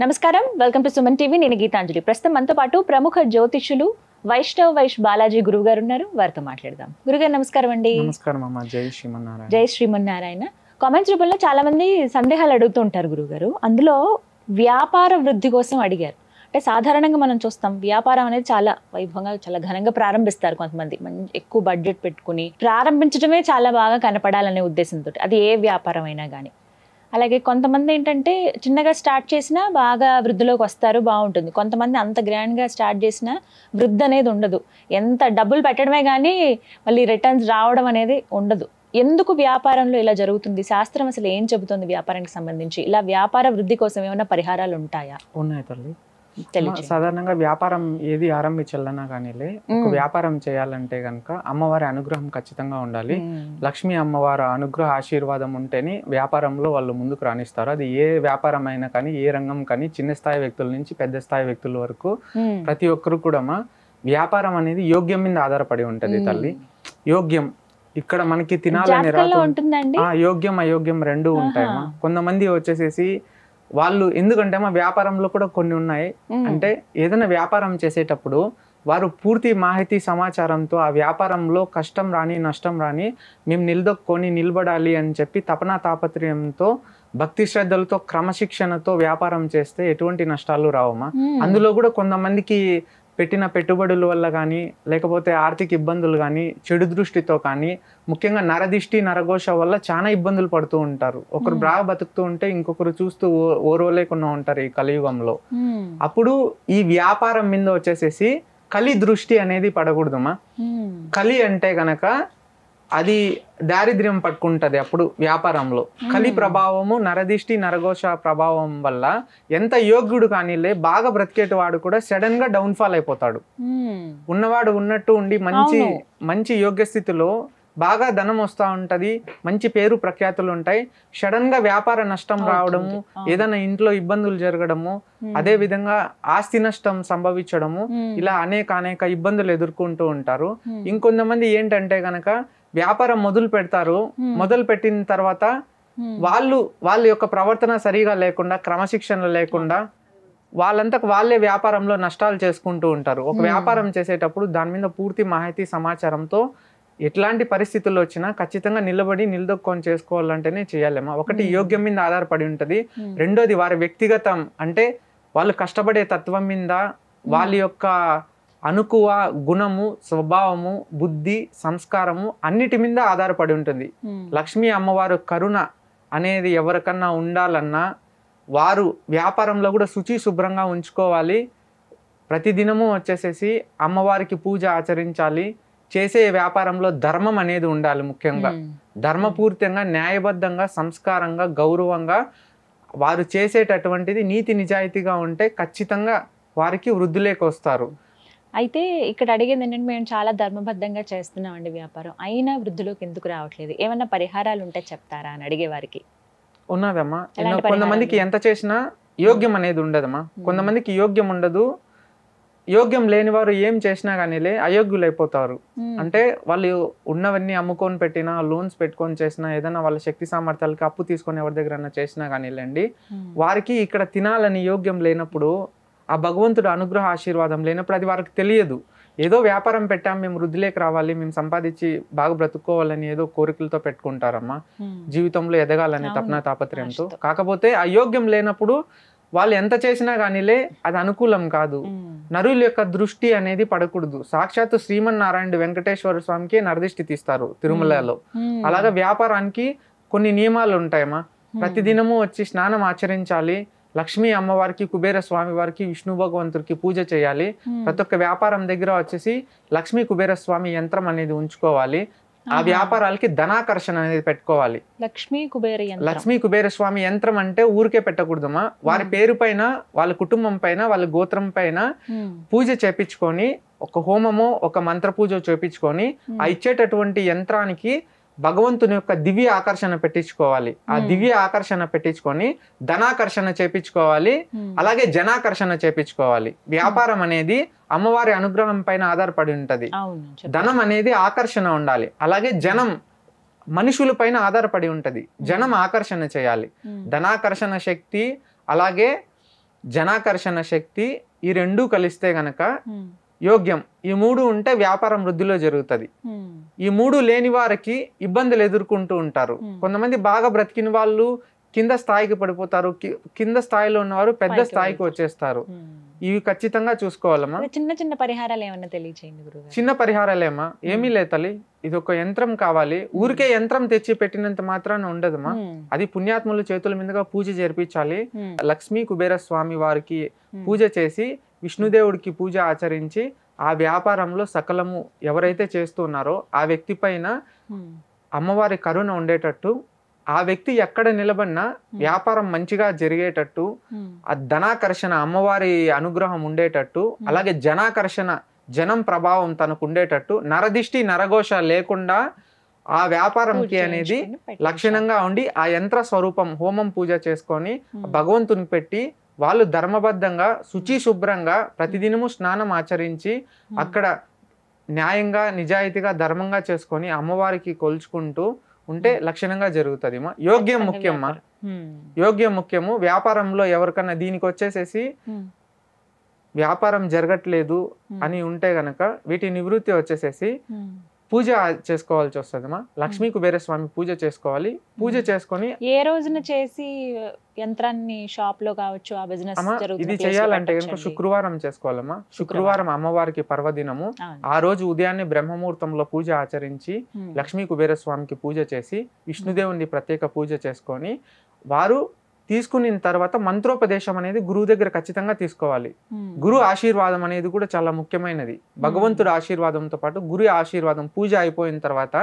నమస్కారం, welcome to Suman TV. నేను గీతాంజలి. ప్రస్తుతం మనతో పాటు ప్రముఖ జ్యోతిష్యులు వైష్ బాలాజీ గురువు గారు ఉన్నారు. వారితో మాట్లాడదాం. గురుగారు నమస్కారం అండి. నమస్కారం అమ్మా. జై శ్రీమన్నారాయణ. జై శ్రీమన్నారాయణ. కామెంట్స్ రూపంలో చాలా మంది సందేహాలు అడుగుతూ ఉంటారు గురుగారు. అందులో వ్యాపార వృద్ధి కోసం అడిగారు. అంటే సాధారణంగా మనం చూస్తాం వ్యాపారం అనేది చాలా వైభవంగా చాలా ఘనంగా ప్రారంభిస్తారు కొంతమంది. ఎక్కువ బడ్జెట్ పెట్టుకుని ప్రారంభించడమే చాలా బాగా కనపడాలనే ఉద్దేశంతో, అది ఏ వ్యాపారం అయినా కానీ. అలాగే కొంతమంది ఏంటంటే చిన్నగా స్టార్ట్ చేసినా బాగా వృద్ధిలోకి వస్తారు, బాగుంటుంది. కొంతమంది అంత గ్రాండ్గా స్టార్ట్ చేసినా వృద్ధి అనేది ఉండదు. ఎంత డబ్బులు పెట్టడమే కానీ మళ్ళీ రిటర్న్స్ రావడం అనేది ఉండదు. ఎందుకు వ్యాపారంలో ఇలా జరుగుతుంది? శాస్త్రం అసలు ఏం చెబుతుంది వ్యాపారానికి సంబంధించి? ఇలా వ్యాపార వృద్ధి కోసం ఏమైనా పరిహారాలు ఉంటాయా? ఉన్నాయి తల్లి. సాధారణంగా వ్యాపారం ఏది ఆరంభించాలన్నా కానీ ఒక వ్యాపారం చేయాలంటే కనుక అమ్మవారి అనుగ్రహం ఖచ్చితంగా ఉండాలి. లక్ష్మీ అమ్మవారి అనుగ్రహ ఆశీర్వాదం ఉంటేనే వ్యాపారంలో వాళ్ళు ముందుకు రాణిస్తారు. అది ఏ వ్యాపారం అయినా కానీ, ఏ రంగం కానీ, చిన్న స్థాయి వ్యక్తుల నుంచి పెద్ద స్థాయి వ్యక్తుల వరకు ప్రతి ఒక్కరు కూడా వ్యాపారం అనేది యోగ్యం మీద ఆధారపడి ఉంటది తల్లి. యోగ్యం ఇక్కడ మనకి తినాలని యోగ్యం అయోగ్యం రెండు ఉంటాయమ్మా. కొంతమంది వచ్చేసేసి వాళ్ళు ఎందుకంటే మా వ్యాపారంలో కూడా కొన్ని ఉన్నాయి. అంటే ఏదైనా వ్యాపారం చేసేటప్పుడు వారు పూర్తి మాహితి సమాచారంతో ఆ వ్యాపారంలో కష్టం రాని నష్టం రాని మేము నిలదొక్కొని నిలబడాలి అని చెప్పి తపనా తాపత్రయంతో భక్తి శ్రద్ధలతో క్రమశిక్షణతో వ్యాపారం చేస్తే ఎటువంటి నష్టాలు రావమ్మా. అందులో కూడా కొంతమందికి పెట్టిన పెట్టుబడుల వల్ల కానీ, లేకపోతే ఆర్థిక ఇబ్బందులు కానీ, చెడు దృష్టితో కానీ, ముఖ్యంగా నరదిష్టి నరఘోష వల్ల చాలా ఇబ్బందులు పడుతూ ఉంటారు. ఒకరు బాగా బతుకుతూ ఉంటే ఇంకొకరు చూస్తూ ఓర్వలేకుండా ఉంటారు ఈ కలియుగంలో. అప్పుడు ఈ వ్యాపారం మీద వచ్చేసేసి కలి దృష్టి అనేది పడకూడదమ్మా. కలి అంటే గనక అది దారిద్ర్యం పట్టుకుంటది. అప్పుడు వ్యాపారంలో కలి ప్రభావము, నరదిష్టి నరఘోష ప్రభావం వల్ల ఎంత యోగ్యుడు కానీలే బాగా బ్రతికేటవాడు కూడా సడన్ గా డౌన్ ఫాల్ అయిపోతాడు. ఉన్నవాడు ఉన్నట్టు ఉండి మంచి యోగ్య స్థితిలో బాగా ధనం వస్తూ ఉంటది, మంచి పేరు ప్రఖ్యాతులు ఉంటాయి. సడన్ గా వ్యాపార నష్టం రావడము, ఏదైనా ఇంట్లో ఇబ్బందులు జరగడము, అదే విధంగా ఆస్తి నష్టం సంభవించడము, ఇలా అనేక ఇబ్బందులు ఎదుర్కొంటూ ఉంటారు. ఇంకొంతమంది ఏంటంటే గనక వ్యాపారం మొదలు పెడతారు. మొదలు పెట్టిన తర్వాత వాళ్ళ యొక్క ప్రవర్తన సరిగా లేకుండా, క్రమశిక్షణ లేకుండా వాళ్ళంతకు వాళ్ళే వ్యాపారంలో నష్టాలు చేసుకుంటూ ఉంటారు. ఒక వ్యాపారం చేసేటప్పుడు దాని మీద పూర్తి మాహితి సమాచారంతో ఎట్లాంటి పరిస్థితుల్లో వచ్చినా ఖచ్చితంగా నిలదొక్కొని చేసుకోవాలంటేనే చేయాలేమా. ఒకటి యోగ్యం మీద ఆధారపడి ఉంటది. రెండోది వారి వ్యక్తిగతం, అంటే వాళ్ళు కష్టపడే తత్వం మీద, వాళ్ళ యొక్క అనుకువ గుణము, స్వభావము, బుద్ధి, సంస్కారము అన్నిటి మీద ఆధారపడి ఉంటుంది. లక్ష్మీ అమ్మవారు కరుణ అనేది ఎవరికన్నా ఉండాలన్నా వారు వ్యాపారంలో కూడా శుచి శుభ్రంగా ఉంచుకోవాలి. ప్రతిదినము వచ్చేసేసి అమ్మవారికి పూజ ఆచరించాలి. చేసే వ్యాపారంలో ధర్మం అనేది ఉండాలి. ముఖ్యంగా ధర్మపూర్తంగా, న్యాయబద్ధంగా, సంస్కారంగా, గౌరవంగా వారు చేసేటటువంటిది నీతి నిజాయితీగా ఉంటే ఖచ్చితంగా వారికి వృద్ధులేకి వస్తారు. అయితే ఇక్కడ అడిగేది ఏంటంటే, మేము చాలా ధర్మబద్ధంగా చేస్తున్నామండి వ్యాపారం, అయినా వృద్ధిలోకి ఎందుకు రావట్లేదు, ఏమన్నా పరిహారాలు ఉంటే చెప్తారా అని అడిగే వారికి. ఉన్నదమ్మా. కొంతమందికి ఎంత చేసినా యోగ్యం అనేది ఉండదమ్మా. కొంతమందికి యోగ్యం ఉండదు. యోగ్యం లేని వారు ఏం చేసినా కానీ అయోగ్యులు అయిపోతారు. అంటే వాళ్ళు ఉన్నవన్నీ అమ్ముకొని పెట్టినా, లోన్స్ పెట్టుకొని చేసినా, ఏదైనా వాళ్ళ శక్తి సామర్థ్యాలకి అప్పు తీసుకొని ఎవరి దగ్గర చేసినా కానీ వారికి ఇక్కడ తినాలని యోగ్యం లేనప్పుడు, ఆ భగవంతుడు అనుగ్రహ ఆశీర్వాదం లేనప్పుడు అది వారికి తెలియదు. ఏదో వ్యాపారం పెట్టాం, మేము వృద్ధిలోకి రావాలి, మేము సంపాదించి బాగా బ్రతుక్కోవాలని ఏదో కోరికలతో పెట్టుకుంటారమ్మా, జీవితంలో ఎదగాలని తపనా తాపత్రయంతో. కాకపోతే అయోగ్యం లేనప్పుడు వాళ్ళు ఎంత చేసినా కానీలే అది అనుకూలం కాదు. నరుల యొక్క దృష్టి అనేది పడకూడదు. సాక్షాత్తు శ్రీమన్నారాయణ వెంకటేశ్వర స్వామికి నరదిష్టి తీస్తారు తిరుమలలో. అలాగా వ్యాపారానికి కొన్ని నియమాలు ఉంటాయమ్మా. ప్రతిదినము వచ్చి స్నానం ఆచరించాలి. లక్ష్మీ అమ్మవారికి, కుబేర స్వామి వారికి, విష్ణు భగవంతుడికి పూజ చేయాలి. ప్రతి ఒక్క వ్యాపారం దగ్గర వచ్చేసి లక్ష్మీ కుబేర స్వామి యంత్రం అనేది ఉంచుకోవాలి. ఆ వ్యాపారాలకి ధనాకర్షణ అనేది పెట్టుకోవాలి. లక్ష్మీ కుబేర స్వామి యంత్రం అంటే ఊరికే పెట్టకూడదమ్మా. వారి పేరు పైన, వాళ్ళ కుటుంబం పైన, వాళ్ళ గోత్రం పైన పూజ చేపించుకొని, ఒక హోమము, ఒక మంత్ర పూజ చేపించుకొని ఆ ఇచ్చేటటువంటి యంత్రానికి భగవంతుని యొక్క దివ్య ఆకర్షణ పెట్టించుకోవాలి. ఆ దివ్య ఆకర్షణ పెట్టించుకొని ధనాకర్షణ చేపించుకోవాలి. అలాగే జనాకర్షణ చేపించుకోవాలి. వ్యాపారం అనేది అమ్మవారి అనుగ్రహం పైన ఆధారపడి ఉంటది. ధనం అనేది ఆకర్షణ ఉండాలి. అలాగే జనం మనుషుల పైన ఆధారపడి ఉంటది. జనం ఆకర్షణ చేయాలి. ధనాకర్షణ శక్తి అలాగే జనాకర్షణ శక్తి, ఈ రెండూ కలిస్తే గనక యోగ్యం. ఈ మూడు ఉంటే వ్యాపారం వృద్ధిలో జరుగుతుంది. ఈ మూడు లేని వారికి ఇబ్బందులు ఎదుర్కొంటూ ఉంటారు. కొంతమంది బాగా బ్రతికిన వాళ్ళు కింద స్థాయికి పడిపోతారు, కింద స్థాయిలో ఉన్నవారు పెద్ద స్థాయికి వచ్చేస్తారు. ఇవి ఖచ్చితంగా చూసుకోవాలమ్మా. చిన్న చిన్న పరిహారాలు ఏమన్నా తెలియచేయండి గురుగారు. చిన్న పరిహారాలేమా? ఏమీ లేదు తల్లి, ఇది ఒక యంత్రం కావాలి. ఊరికే యంత్రం తెచ్చి పెట్టినంత మాత్రాన ఉండదమ్మా. అది పుణ్యాత్ముల చేతుల మీదుగా పూజ జరిపించాలి. లక్ష్మీ కుబేర స్వామి వారికి పూజ చేసి, విష్ణుదేవుడికి పూజ ఆచరించి, ఆ వ్యాపారంలో సకలము ఎవరైతే చేస్తున్నారో ఆ వ్యక్తి పైన అమ్మవారి కరుణ ఉండేటట్టు, ఆ వ్యక్తి ఎక్కడ నిలబడినా వ్యాపారం మంచిగా జరిగేటట్టు, ఆ ధనాకర్షణ అమ్మవారి అనుగ్రహం ఉండేటట్టు, అలాగే జనాకర్షణ జనం ప్రభావం తనకు ఉండేటట్టు, నరదిష్టి నరఘోష లేకుండా ఆ వ్యాపారంకి అనేది లక్షణంగా ఉండి, ఆ యంత్ర స్వరూపం హోమం పూజ చేసుకొని భగవంతుని పెట్టి, వాళ్ళు ధర్మబద్ధంగా శుచి శుభ్రంగా ప్రతిదినము స్నానం ఆచరించి అక్కడ న్యాయంగా నిజాయితీగా ధర్మంగా చేసుకొని అమ్మవారికి కొలుచుకుంటూ ఉంటే లక్షణంగా జరుగుతుంది. యోగ్యం ముఖ్యమ్మా, యోగ్యం ముఖ్యము. వ్యాపారంలో ఎవరికన్నా దీనికి వచ్చేసేసి వ్యాపారం జరగట్లేదు అని ఉంటే గనక వీటి నివృత్తి వచ్చేసేసి పూజ చేసుకోవాల్సి వస్తుందమ్మా. లక్ష్మీ కుబేర స్వామి పూజ చేసుకోవాలి. పూజ చేసుకొని ఏ రోజున చేసి యంత్రాన్ని షాప్ లో కావచ్చు ఆ బిజినెస్ ఇది చేయాలంటే కనుక శుక్రవారం చేసుకోవాలమ్మా. శుక్రవారం అమ్మవారికి పర్వదినము. ఆ రోజు ఉదయాన్నే బ్రహ్మముహూర్తంలో పూజ ఆచరించి లక్ష్మీ కుబేర స్వామికి పూజ చేసి విష్ణుదేవుని ప్రత్యేక పూజ చేసుకొని, వారు తీసుకున్న తర్వాత మంత్రోపదేశం అనేది గురువు దగ్గర ఖచ్చితంగా తీసుకోవాలి. గురు ఆశీర్వాదం అనేది కూడా చాలా ముఖ్యమైనది. భగవంతుడి ఆశీర్వాదంతో పాటు గురు ఆశీర్వాదం పూజ అయిపోయిన తర్వాత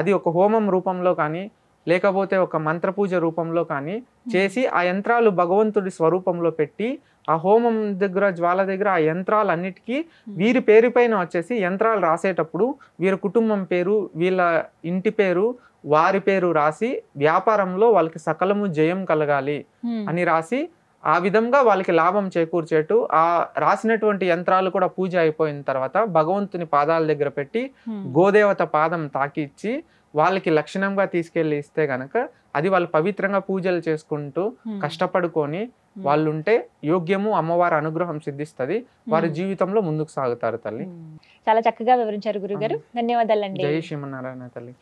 అది ఒక హోమం రూపంలో కానీ లేకపోతే ఒక మంత్ర పూజ రూపంలో కానీ చేసి ఆ యంత్రాలు భగవంతుడి స్వరూపంలో పెట్టి, ఆ హోమం దగ్గర జ్వాల దగ్గర ఆ యంత్రాలన్నిటికీ వీరి పేరు పైన వచ్చేసి యంత్రాలు రాసేటప్పుడు వీరి కుటుంబం పేరు, వీళ్ళ ఇంటి పేరు, వారి పేరు రాసి వ్యాపారంలో వాళ్ళకి సకలము జయం కలగాలి అని రాసి, ఆ విధంగా వాళ్ళకి లాభం చేకూర్చేట్టు ఆ రాసినటువంటి యంత్రాలు కూడా పూజ అయిపోయిన తర్వాత భగవంతుని పాదాల దగ్గర పెట్టి గోదేవత పాదం తాకిచ్చి వాళ్ళకి లక్షణంగా తీసుకెళ్లి ఇస్తే గనక అది వాళ్ళు పవిత్రంగా పూజలు చేసుకుంటూ కష్టపడుకొని వాళ్ళు ఉంటే యోగ్యము, అమ్మవారి అనుగ్రహం సిద్ధిస్తుంది. వారి జీవితంలో ముందుకు సాగుతారు తల్లి. చాలా చక్కగా వివరించారు గురుగారు. ధన్యవాదాలండి. జై శ్రీమన్నారాయణ తల్లి.